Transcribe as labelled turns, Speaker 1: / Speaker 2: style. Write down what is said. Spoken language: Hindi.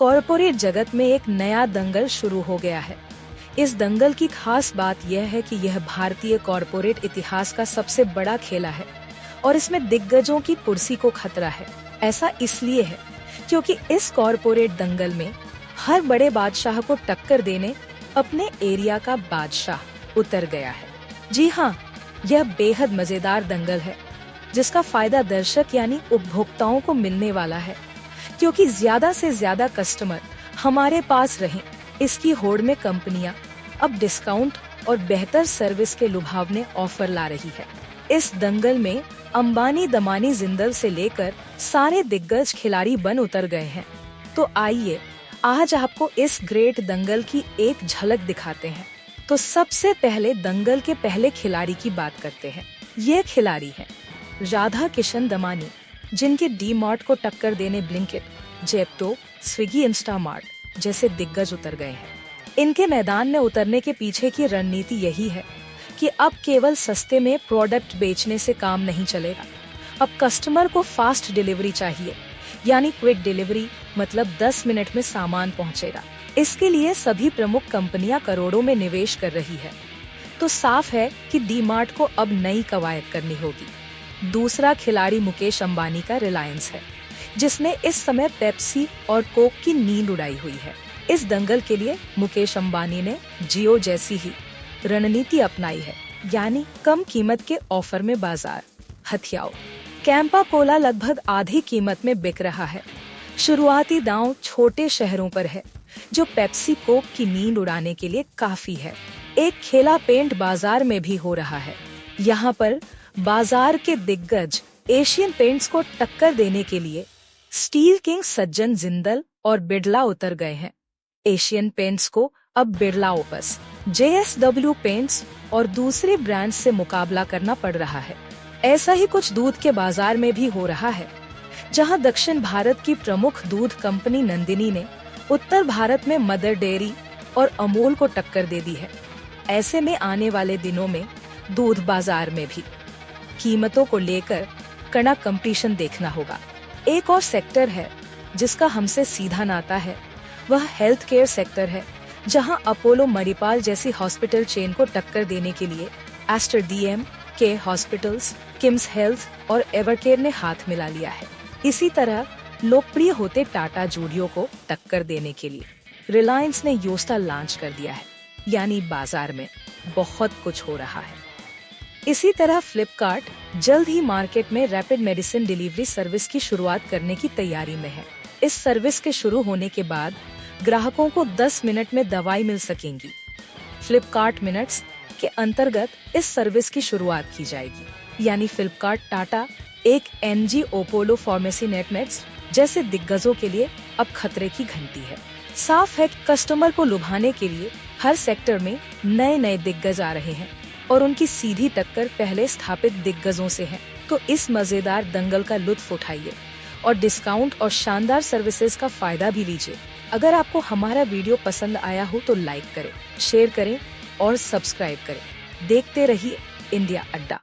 Speaker 1: कॉरपोरेट जगत में एक नया दंगल शुरू हो गया है। इस दंगल की खास बात यह है कि यह भारतीय कॉरपोरेट इतिहास का सबसे बड़ा खेला है और इसमें दिग्गजों की कुर्सी को खतरा है। ऐसा इसलिए है क्योंकि इस कॉरपोरेट दंगल में हर बड़े बादशाह को टक्कर देने अपने एरिया का बादशाह उतर गया है। जी हाँ, यह बेहद मजेदार दंगल है जिसका फायदा दर्शक यानी उपभोक्ताओं को मिलने वाला है, क्योंकि ज्यादा से ज्यादा कस्टमर हमारे पास रहें, इसकी होड़ में कंपनियां अब डिस्काउंट और बेहतर सर्विस के लुभावने ऑफर ला रही है। इस दंगल में अंबानी दमानी जिंदल से लेकर सारे दिग्गज खिलाड़ी बन उतर गए हैं। तो आइए आज आपको इस ग्रेट दंगल की एक झलक दिखाते हैं। तो सबसे पहले दंगल के पहले खिलाड़ी की बात करते हैं। ये खिलाड़ी हैं राधा किशन दमानी, जिनके डी मार्ट को टक्कर देने ब्लिंकिट, जेप्टो, स्विगी, इंस्टामार्ट जैसे दिग्गज उतर गए हैं। इनके मैदान में उतरने के पीछे की रणनीति यही है कि अब केवल सस्ते में प्रोडक्ट बेचने से काम नहीं चलेगा। अब कस्टमर को फास्ट डिलीवरी चाहिए, यानी क्विक डिलीवरी, मतलब 10 मिनट में सामान पहुंचेगा। इसके लिए सभी प्रमुख कंपनियां करोड़ों में निवेश कर रही है। तो साफ है कि डी मार्ट को अब नई कवायद करनी होगी। दूसरा खिलाड़ी मुकेश अंबानी का रिलायंस है, जिसने इस समय पेप्सी और कोक की नींद उड़ाई हुई है। इस दंगल के लिए मुकेश अंबानी ने जियो जैसी ही रणनीति अपनाई है, यानी कम कीमत के ऑफर में बाजार हथियाओ। कैंपा कोला लगभग आधी कीमत में बिक रहा है। शुरुआती दांव छोटे शहरों पर है, जो पेप्सी कोक की नींद उड़ाने के लिए काफी है। एक खेला पेंट बाजार में भी हो रहा है। यहाँ पर बाजार के दिग्गज एशियन पेंट्स को टक्कर देने के लिए स्टील किंग सज्जन जिंदल और बिरला उतर गए हैं। एशियन पेंट्स को अब बिरला ओपस, JSW पेंट्स और दूसरे ब्रांड्स से मुकाबला करना पड़ रहा है। ऐसा ही कुछ दूध के बाजार में भी हो रहा है, जहां दक्षिण भारत की प्रमुख दूध कंपनी नंदिनी ने उत्तर भारत में मदर डेयरी और अमूल को टक्कर दे दी है। ऐसे में आने वाले दिनों में दूध बाजार में भी कीमतों को लेकर कड़ा कंपटीशन देखना होगा। एक और सेक्टर है जिसका हमसे सीधा नाता है, वह हेल्थ केयर सेक्टर है, जहां अपोलो मणिपाल जैसी हॉस्पिटल चेन को टक्कर देने के लिए एस्टर DM, के हॉस्पिटल्स, किम्स हेल्थ और एवरकेयर ने हाथ मिला लिया है। इसी तरह लोकप्रिय होते टाटा जूडियो को टक्कर देने के लिए रिलायंस ने योस्टा लॉन्च कर दिया है, यानी बाजार में बहुत कुछ हो रहा है। इसी तरह फ्लिपकार्ट जल्द ही मार्केट में रैपिड मेडिसिन डिलीवरी सर्विस की शुरुआत करने की तैयारी में है। इस सर्विस के शुरू होने के बाद ग्राहकों को 10 मिनट में दवाई मिल सकेंगी। फ्लिपकार्ट मिनट्स के अंतर्गत इस सर्विस की शुरुआत की जाएगी, यानी फ्लिपकार्ट टाटा, एक NG, ओपोलो फार्मेसी, नेटमेट्स जैसे दिग्गजों के लिए अब खतरे की घंटी है। साफ है कि कस्टमर को लुभाने के लिए हर सेक्टर में नए नए दिग्गज आ रहे हैं और उनकी सीधी टक्कर पहले स्थापित दिग्गजों से है। तो इस मजेदार दंगल का लुत्फ उठाइए और डिस्काउंट और शानदार सर्विसेज का फायदा भी लीजिए। अगर आपको हमारा वीडियो पसंद आया हो तो लाइक करें, शेयर करें और सब्सक्राइब करें। देखते रहिए इंडिया अड्डा।